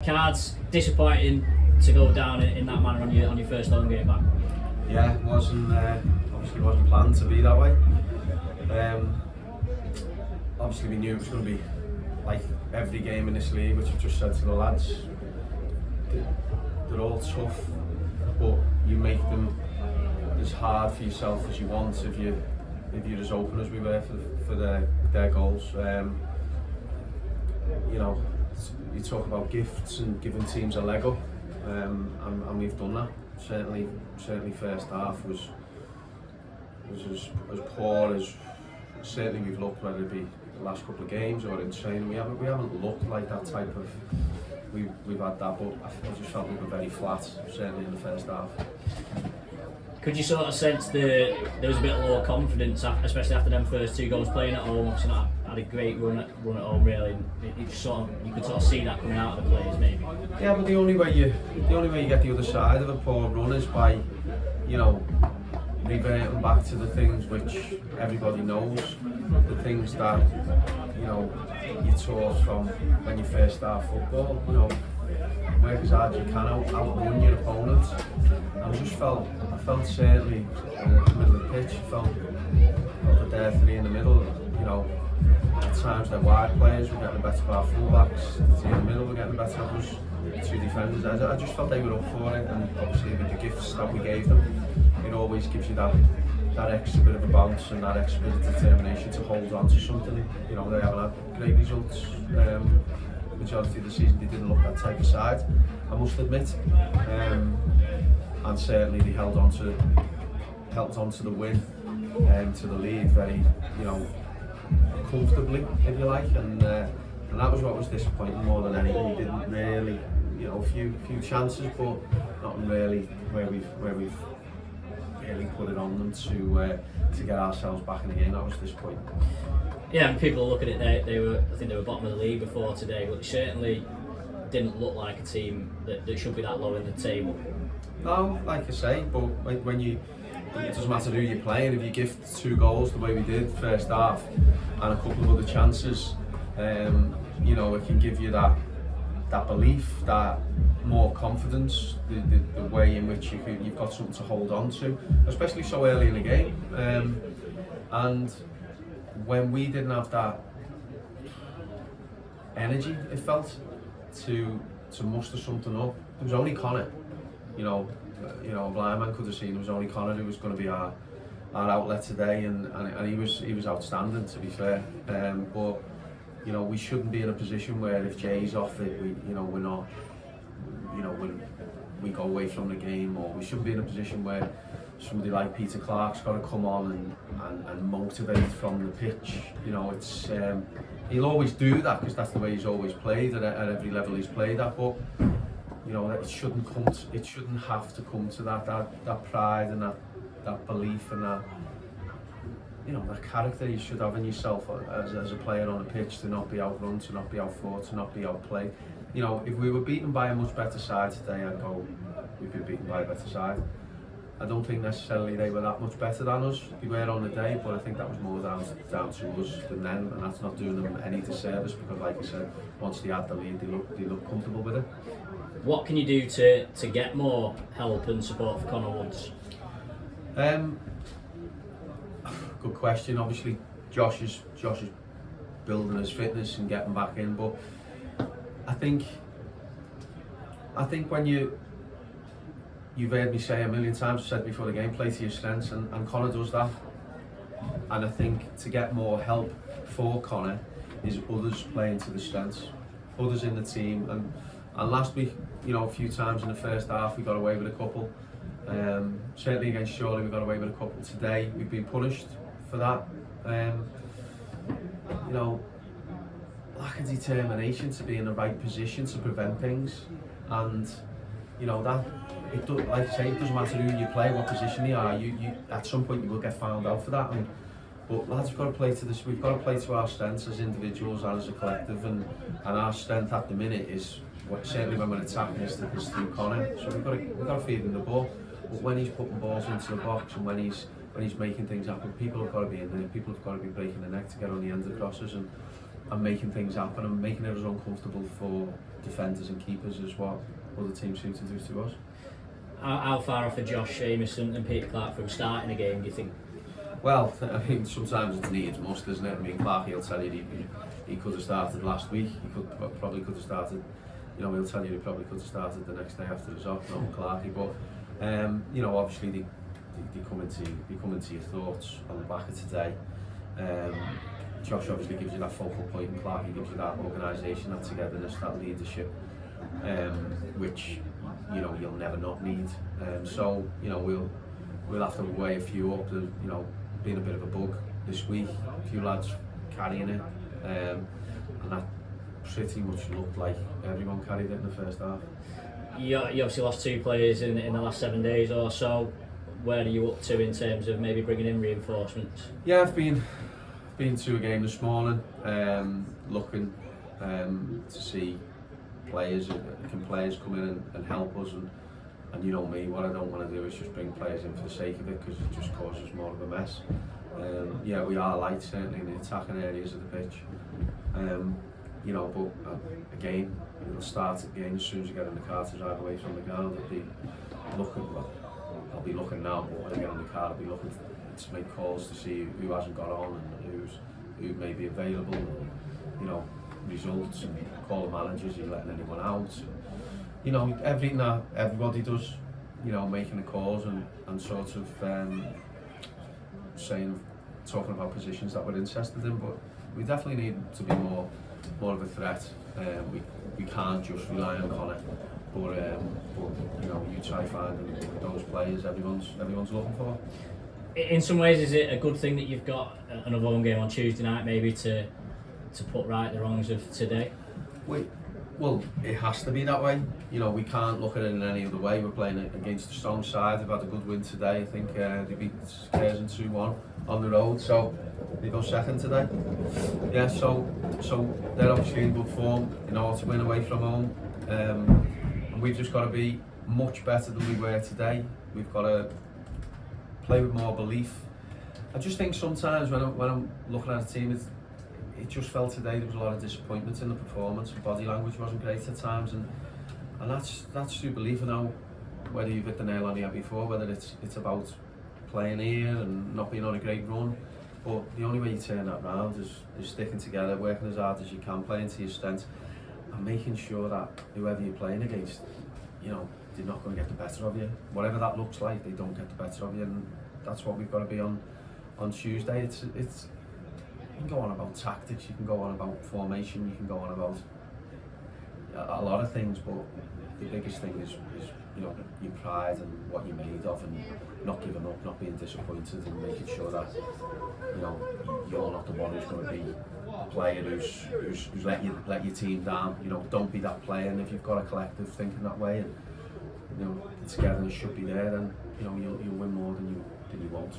cards. Disappointing to go down in that manner on your first home game back. Yeah, it wasn't obviously wasn't planned to be that way. Obviously we knew it was going to be like every game in this league, which I've just said to the lads. They're all tough, but you make them as hard for yourself as you want if you're as open as we were for their goals. You know, you talk about gifts and giving teams a leg up, and we've done that. Certainly first half was as poor as certainly we've looked, whether it be the last couple of games or in training. We haven't looked like that type of. We've had that, but I just felt we were very flat, certainly in the first half. Could you sort of sense there was a bit of low confidence, especially after them first 2 goals playing at home? Obviously not had a great run at home really. You could sort of see that coming out of the players maybe. Yeah, but the only way you get the other side of a poor run is by, you know, reverting back to the things which everybody knows, the things that, you know, you taught from when you first start football. You know, work as hard as you can, outrun your opponent. And I felt certainly in the middle of the pitch, I felt the dare 3 in the middle. You know, at times they're wide players, we're getting the better of our full-backs, the 3 in the middle, we're getting the better of us, 2 defenders. I just felt they were up for it, and obviously with the gifts that we gave them, it always gives you that extra bit of a bounce and that extra bit of determination to hold on to something. You know, they haven't had great results. Majority of the season they didn't look that type of side, I must admit. And certainly they held on to the win and to the lead very, you know, comfortably, if you like, and that was what was disappointing more than anything. We didn't really, you know, a few chances, but not really where we've really put it on them to get ourselves back in the game. That was disappointing. Yeah, and people look at it. I think they were bottom of the league before today, but certainly didn't look like a team that should be that low in the table. No, like I say, but when it doesn't matter who you're playing. If you give 2 goals the way we did first half and a couple of other chances, you know, it can give you that belief, that more confidence, the way in which you've got something to hold on to, especially so early in the game. And when we didn't have that energy, it felt to muster something up. It was only Connor. You know, a blind man could have seen it was only Connor who was going to be our outlet today, and he was outstanding, to be fair. But you know, we shouldn't be in a position where if Jay's off it, we're not. You know, when we go away from the game, or we shouldn't be in a position where somebody like Peter Clark's got to come on and motivate from the pitch. You know, it's he'll always do that because that's the way he's always played at every level he's played at. But you know, it shouldn't have to come to that pride and that belief and that, you know, that character you should have in yourself as a player on a pitch, to not be outrun, to not be outfought, to not be outplayed. You know, if we were beaten by a much better side today, I'd go, we've been beaten by a better side. I don't think necessarily they were that much better than us. They were on the day, but I think that was more down to us than them, and that's not doing them any disservice because, like I said, once they had the lead, they looked comfortable with it. What can you do to get more help and support for Connor Woods? Good question. Obviously, Josh is building his fitness and getting back in, but I think when you've heard me say a million times, I've said before the game, play to your strengths, and Connor does that. And I think to get more help for Connor is others playing to the strengths, others in the team. And last week, you know, a few times in the first half we got away with a couple. Certainly against Shorley we got away with a couple. Today we've been punished for that. You know, lack of determination to be in the right position to prevent things, and you know that it does, like I say, it doesn't matter who you play, what position you are. You at some point you will get found out for that. But lads, we've got to play to this. We've got to play to our strengths as individuals and as a collective, and our strength at the minute is certainly when we're attacking is through Connor. So we've got to feed him the ball. But when he's putting balls into the box and when he's making things happen, people have got to be in there. People have got to be breaking the neck to get on the end of crosses, and and making things happen and making it as uncomfortable for defenders and keepers as what other teams seem to do to us. How far off are Josh Seamus and Peter Clark from starting a game, do you think? Well, I mean, sometimes it's needs must, isn't it? I mean, Clarkie will tell you he could have started last week. He probably could have started. You know, he'll tell you he probably could have started the next day after the off, not Clarkie. But you know, obviously they come into your thoughts on the back of today. Josh obviously gives you that focal point, and Clarkie gives you that organisation, that togetherness, that leadership, which you know you'll never not need. So you know we'll have to weigh a few up. You know, been a bit of a bug this week. A few lads carrying it, and that pretty much looked like everyone carried it in the first half. You obviously lost 2 players in the last 7 days or so. Where are you up to in terms of maybe bringing in reinforcements? Yeah, I've been to a game this morning, looking to see players come in and help us, and you know me, what I don't want to do is just bring players in for the sake of it, because it just causes more of a mess. Yeah, we are light certainly in the attacking areas of the pitch, you know, but again, it'll start again as soon as you get in the car to drive away from the ground. I'll be looking now, but when I get in the car, I'll be looking to make calls to see who hasn't got on and who may be available, and, you know, results, and call the managers, are you letting anyone out? You know, everything that everybody does, you know, making the calls and sort of talking about positions that we're interested in, but we definitely need to be more of a threat. We can't just rely on Connor, but you know, you try finding those players everyone's looking for. In some ways, is it a good thing that you've got another home game on Tuesday night, maybe to put right the wrongs of today? Well, it has to be that way. You know, we can't look at it in any other way. We're playing against a strong side. They've had a good win today. I think they beat Cairns 2-1 on the road, so they go second today. Yeah, so they're obviously in good form in order to win away from home. And we've just got to be much better than we were today. We've got to play with more belief. I just think sometimes when I'm looking at a team, it just felt today there was a lot of disappointment in the performance. The body language wasn't great at times, and that's through belief. Now, whether you've hit the nail on the head before, whether it's about playing here and not being on a great run, but the only way you turn that round is sticking together, working as hard as you can, playing to your strengths, and making sure that whoever you're playing against, you know, they're not going to get the better of you. Whatever that looks like, they don't get the better of you, and that's what we've got to be on Tuesday. It's you can go on about tactics, you can go on about formation, you can go on about a lot of things, but the biggest thing is you know, your pride and what you're made of, and not giving up, not being disappointed, and making sure that, you know, you're not the one who's going to be a player who's let your team down. You know, don't be that player. And if you've got a collective thinking that way, and you know, the togetherness should be there, then you know you'll win more than you won't.